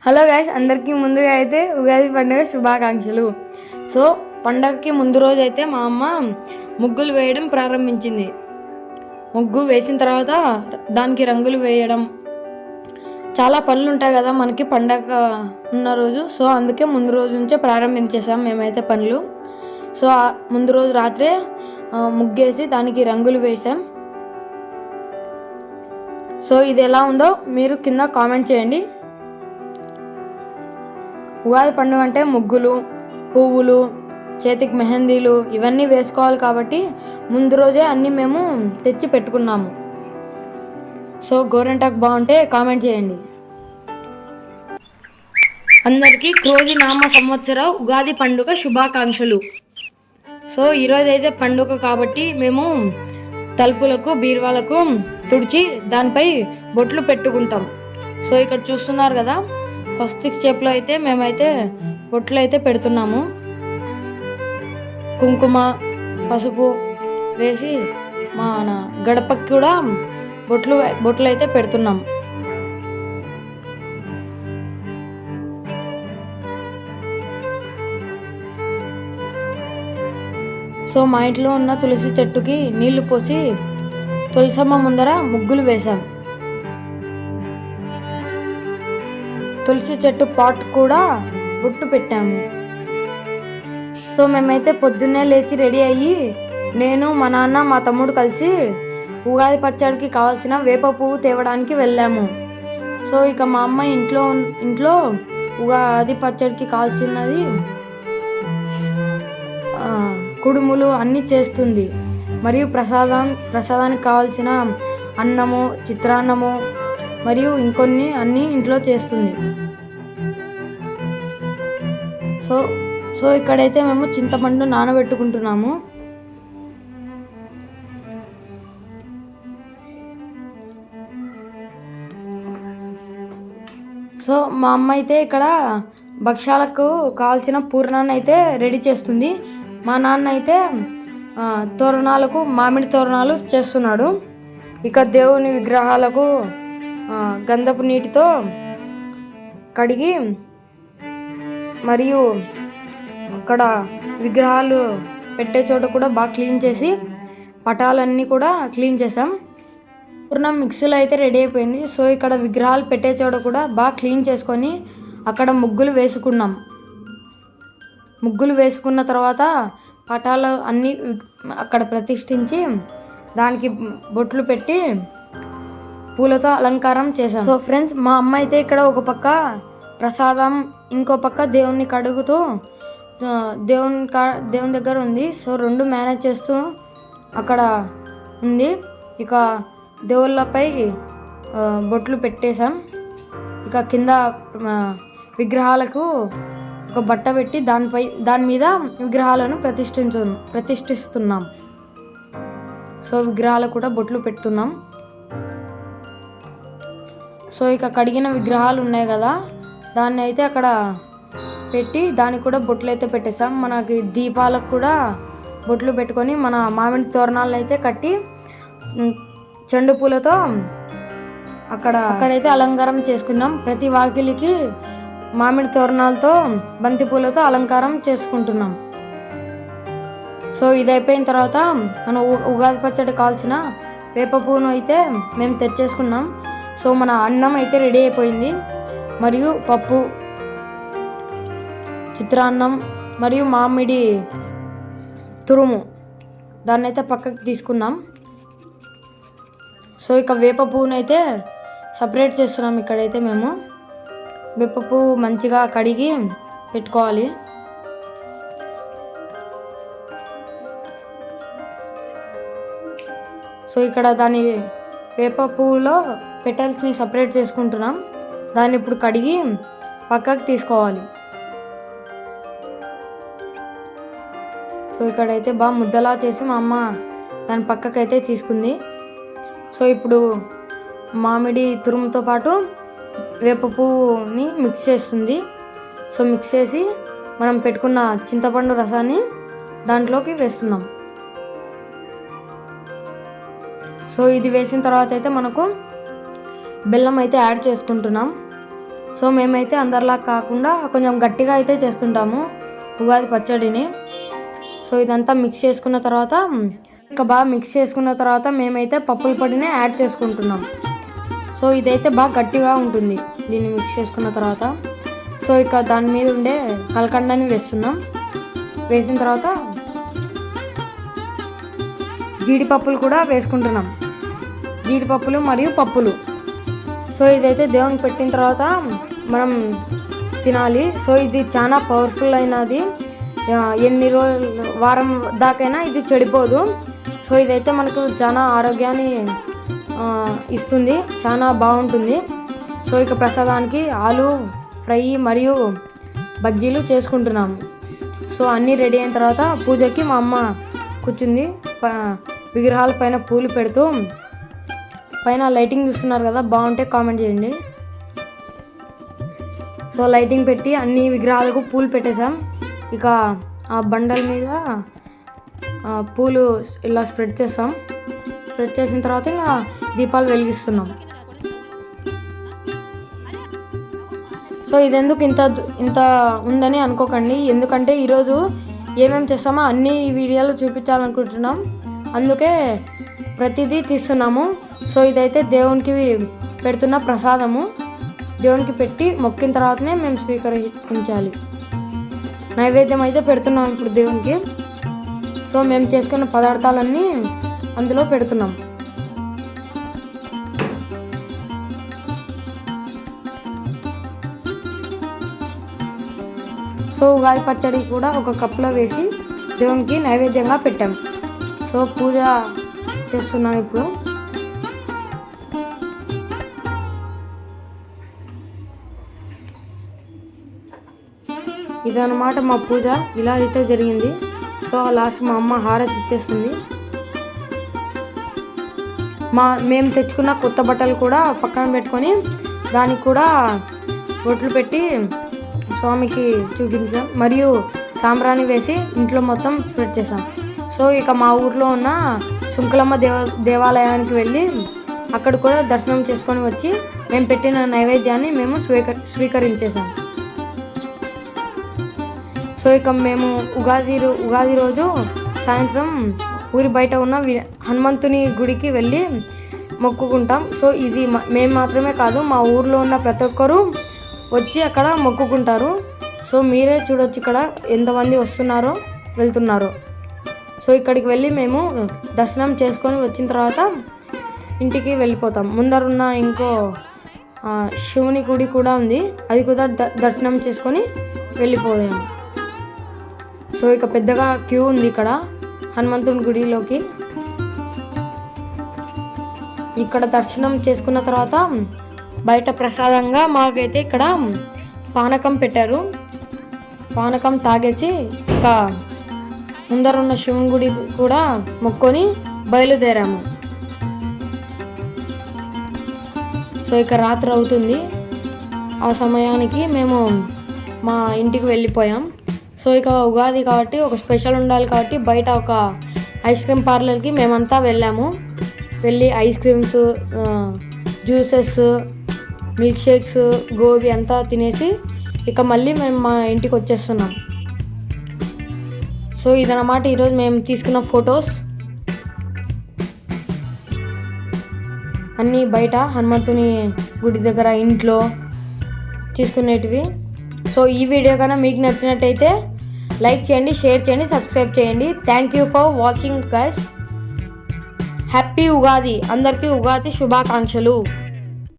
Hello guys, అందరికీ ముందుగా అయితే ఉగాది పండుగ శుభాకాంక్షలు. సో పండగకి ముందు రోజు అయితే మా అమ్మ ముగ్గులు వేయడం ప్రారంభించింది. ముగ్గు వేసిన తర్వాత దానికి రంగులు వేయడం, చాలా పనులు ఉంటాయి కదా మనకి పండగ ఉన్న రోజు. సో అందుకే ముందు రోజు నుంచే ప్రారంభించేసాం మేమైతే పనులు. సో ముందు రోజు రాత్రే ముగ్గేసి దానికి రంగులు వేసాం. సో ఇది ఎలా ఉందో మీరు కింద కామెంట్ చేయండి. ఉగాది పండుగ అంటే ముగ్గులు, పువ్వులు, చేతికి మెహందీలు ఇవన్నీ వేసుకోవాలి కాబట్టి ముందు రోజే అన్నీ మేము తెచ్చి పెట్టుకున్నాము. సో గోరెంటాకు బాగుంటే కామెంట్ చేయండి. అందరికీ క్రోధి నామ సంవత్సర ఉగాది పండుగ శుభాకాంక్షలు. సో ఈరోజు అయితే పండుగ కాబట్టి మేము తలుపులకు బీరువాలకు తుడిచి దానిపై బొట్లు పెట్టుకుంటాం. సో ఇక్కడ చూస్తున్నారు కదా, స్వస్తిక్ షేప్లో అయితే మేమైతే బొట్లు అయితే పెడుతున్నాము. కుంకుమ, పసుపు వేసి మన గడపకి కూడా బొట్లు అయితే పెడుతున్నాం. సో మా ఇంట్లో ఉన్న తులసి చెట్టుకి నీళ్లు పోసి తులసమ్మ ముందర ముగ్గులు వేశాం. తులసి చెట్టు పాట్ కూడా బొట్టు పెట్టాము. సో మేమైతే పొద్దున్నే లేచి రెడీ అయ్యి నేను, మా నాన్న, మా తమ్ముడు కలిసి ఉగాది పచ్చడికి కావాల్సిన వేప పువ్వు తేవడానికి వెళ్ళాము. సో ఇక మా అమ్మ ఇంట్లో ఉగాది పచ్చడికి కావాల్సినది కుడుములు అన్నీ చేస్తుంది. మరియు ప్రసాదానికి కావాల్సిన అన్నము, చిత్రాన్నము మరియు ఇంకొన్ని అన్నీ ఇంట్లో చేస్తుంది. సో ఇక్కడైతే మేము చింతపండు నానబెట్టుకుంటున్నాము. సో మా అమ్మ అయితే ఇక్కడ భక్షాలకు కావాల్సిన పూర్ణాన్ని అయితే రెడీ చేస్తుంది. మా నాన్న అయితే తోరణాలకు మామిడి తోరణాలు చేస్తున్నాడు. ఇక దేవుని విగ్రహాలకు గంధపు నీటితో కడిగి మరియు అక్కడ విగ్రహాలు పెట్టే చోట కూడా బాగా క్లీన్ చేసి పటాలన్నీ కూడా క్లీన్ చేసాం. పూర్ణం మిక్సీలో అయితే రెడీ అయిపోయింది. సో ఇక్కడ విగ్రహాలు పెట్టే చోట కూడా బాగా క్లీన్ చేసుకొని అక్కడ ముగ్గులు వేసుకున్నాం. ముగ్గులు వేసుకున్న తర్వాత పటాలు అన్నీ అక్కడ ప్రతిష్ఠించి దానికి బొట్లు పెట్టి పూలతో అలంకారం చేశాం. సో ఫ్రెండ్స్, మా అమ్మ అయితే ఇక్కడ ఒక పక్క ప్రసాదం, ఇంకో పక్క దేవుణ్ణి కడుగుతూ దేవుని దగ్గర ఉంది. సో రెండు మేనేజ్ చేస్తూ అక్కడ ఉంది. ఇక దేవుళ్ళపై బొట్లు పెట్టేశాం. ఇక కింద విగ్రహాలకు ఒక బట్ట పెట్టి దాని మీద విగ్రహాలను ప్రతిష్ఠిస్తున్నాం. సో విగ్రహాలకు కూడా బొట్లు పెడుతున్నాం. సో ఇక కడిగిన విగ్రహాలు ఉన్నాయి కదా, దాన్ని అయితే అక్కడ పెట్టి దానికి కూడా బొట్లు అయితే పెట్టేసాం. మనకి దీపాలకు కూడా బొట్లు పెట్టుకొని మన మామిడి తోరణాలను అయితే కట్టి చెండు పూలతో అక్కడైతే అలంకారం చేసుకున్నాం. ప్రతి వాకిలికి మామిడి తోరణాలతో, బంతి పూలతో అలంకారం చేసుకుంటున్నాం. సో ఇది అయిపోయిన తర్వాత మనం ఉగాది పచ్చడి కావాల్సిన వేప పువ్వును అయితే మేము తెచ్చేసుకున్నాం. సో మన అన్నం అయితే రెడీ అయిపోయింది. మరియు పప్పు, చిత్రాన్నం మరియు మామిడి తురుము దాన్ని అయితే పక్కకి తీసుకున్నాం. సో ఇక వేప పువ్వును అయితే సపరేట్ చేస్తున్నాం. ఇక్కడైతే మేము వేప పువ్వు మంచిగా కడిగి పెట్టుకోవాలి. సో ఇక్కడ దాని వేప పువ్వులో పెటల్స్ని సపరేట్ చేసుకుంటున్నాం. దాన్ని ఇప్పుడు కడిగి పక్కకు తీసుకోవాలి. సో ఇక్కడైతే బాగా ముద్దలా చేసి మా అమ్మ దాని పక్కకైతే తీసుకుంది. సో ఇప్పుడు మామిడి తురుముతో పాటు వేప పువ్వుని మిక్స్ చేస్తుంది. సో మిక్స్ చేసి మనం పెట్టుకున్న చింతపండు రసాన్ని దాంట్లోకి వేస్తున్నాం. సో ఇది వేసిన తర్వాత అయితే మనకు బెల్లం అయితే యాడ్ చేసుకుంటున్నాం. సో మేమైతే అందరిలా కాకుండా కొంచెం గట్టిగా అయితే చేసుకుంటాము ఉగాది పచ్చడిని. సో ఇదంతా మిక్స్ చేసుకున్న తర్వాత ఇంకా బాగా మిక్స్ చేసుకున్న తర్వాత మేమైతే పప్పుల పొడిని యాడ్ చేసుకుంటున్నాం. సో ఇదైతే బాగా గట్టిగా ఉంటుంది దీన్ని మిక్స్ చేసుకున్న తర్వాత. సో ఇక దాని మీద ఉండే కలకండాని వేస్తున్నాం. వేసిన తర్వాత జీడిపప్పులు కూడా వేసుకుంటున్నాం, జీడిపప్పులు మరియు పప్పులు. సో ఇదైతే దేవునికి పెట్టిన తర్వాత మనం తినాలి. సో ఇది చాలా పవర్ఫుల్ అయినది, ఎన్ని రోజులు వారం దాకైనా ఇది చెడిపోదు. సో ఇదైతే మనకు చాలా ఆరోగ్యాన్ని ఇస్తుంది, చాలా బాగుంటుంది. సో ఇక ప్రసాదానికి ఆలు ఫ్రై మరియు బజ్జీలు చేసుకుంటున్నాము. సో అన్నీ రెడీ అయిన తర్వాత పూజకి మా అమ్మ కూర్చుంది, విగ్రహాల పైన పూలు పెడుతూ. పైన లైటింగ్ చూస్తున్నారు కదా, బాగుంటే కామెంట్ చేయండి. సో లైటింగ్ పెట్టి అన్ని విగ్రహాలకు పూలు పెట్టేశాం. ఇక ఆ బండల మీద పూలు ఇలా స్ప్రెడ్ చేస్తాం. స్ప్రెడ్ చేసిన తర్వాత ఇంకా దీపాలు వెలిగిస్తున్నాం. సో ఇదెందుకు ఇంత ఉందని అనుకోకండి, ఎందుకంటే ఈరోజు ఏమేమి చేస్తామో అన్నీ ఈ వీడియోలో చూపించాలనుకుంటున్నాం, అందుకే ప్రతిదీ తీస్తున్నాము. సో ఇదైతే దేవునికి పెడుతున్న ప్రసాదము, దేవునికి పెట్టి మొక్కిన తర్వాతనే మేము స్వీకరించాలి. నైవేద్యం అయితే పెడుతున్నాం ఇప్పుడు దేవునికి. సో మేము చేసుకున్న పదార్థాలన్నీ అందులో పెడుతున్నాం. సో ఉగాది పచ్చడి కూడా ఒక కప్లో వేసి దేవునికి నైవేద్యంగా పెట్టాం. సో పూజ చేస్తున్నాం ఇప్పుడు. ఇదన్నమాట మా పూజ, ఇలా అయితే జరిగింది. సో లాస్ట్ మా అమ్మ హారతి ఇచ్చేస్తుంది. మేము తెచ్చుకున్న కొత్త బట్టలు కూడా పక్కన పెట్టుకొని దానికి కూడా బొట్లు పెట్టి స్వామికి చూపించాం, మరియు సాంబ్రాణి వేసి ఇంట్లో మొత్తం స్ప్రెడ్ చేసాం. సో ఇక మా ఊర్లో ఉన్న సుంకులమ్మ దేవాలయానికి వెళ్ళి అక్కడ కూడా దర్శనం చేసుకొని వచ్చి మేము పెట్టిన నైవేద్యాన్ని మేము స్వీకరించేసాం. సో ఇక మేము ఉగాది రోజు సాయంత్రం ఊరి బయట ఉన్న హనుమంతుని గుడికి వెళ్ళి మొక్కుకుంటాం. సో ఇది మేము మాత్రమే కాదు, మా ఊర్లో ఉన్న ప్రతి ఒక్కరూ వచ్చి అక్కడ మొక్కుకుంటారు. సో మీరే చూడొచ్చు ఇక్కడ ఎంతమంది వస్తున్నారో వెళ్తున్నారో. సో ఇక్కడికి వెళ్ళి మేము దర్శనం చేసుకొని వచ్చిన తర్వాత ఇంటికి వెళ్ళిపోతాం. ముందరున్న ఇంకో శివుని గుడి కూడా ఉంది, అది కూడా దర్శనం చేసుకొని వెళ్ళిపోయాము. సో ఇక పెద్దగా క్యూ ఉంది ఇక్కడ హనుమంతుని గుడిలోకి. ఇక్కడ దర్శనం చేసుకున్న తర్వాత బయట ప్రసాదంగా మాకైతే ఇక్కడ పానకం పెట్టారు. పానకం తాగేసి ఇక ముందరున్న శివుని గుడి కూడా మొక్కొని బయలుదేరాము. సో ఇక రాత్రి అవుతుంది, ఆ సమయానికి మేము మా ఇంటికి వెళ్ళిపోయాం. సో ఇక ఉగాది కాబట్టి ఒక స్పెషల్ ఉండాలి కాబట్టి బయట ఒక ఐస్ క్రీమ్ పార్లర్కి మేమంతా వెళ్ళాము. వెళ్ళి ice creams, juices, milk shakes, gobi అంతా తినేసి ఇక మళ్ళీ మేము మా ఇంటికి వచ్చేస్తున్నాం. సో ఇదన్నమాట ఈరోజు మేము తీసుకున్న ఫొటోస్ అన్నీ బయట హనుమంతుని గుడి దగ్గర ఇంట్లో తీసుకునేటివి. సో ఈ వీడియో కన్నా మీకు నచ్చినట్టయితే లైక్ చేయండి, షేర్ చేయండి, సబ్స్క్రైబ్ చేయండి. Thank you for watching guys. Happy Ugadi, అందరికీ ఉగాది శుభాకాంక్షలు.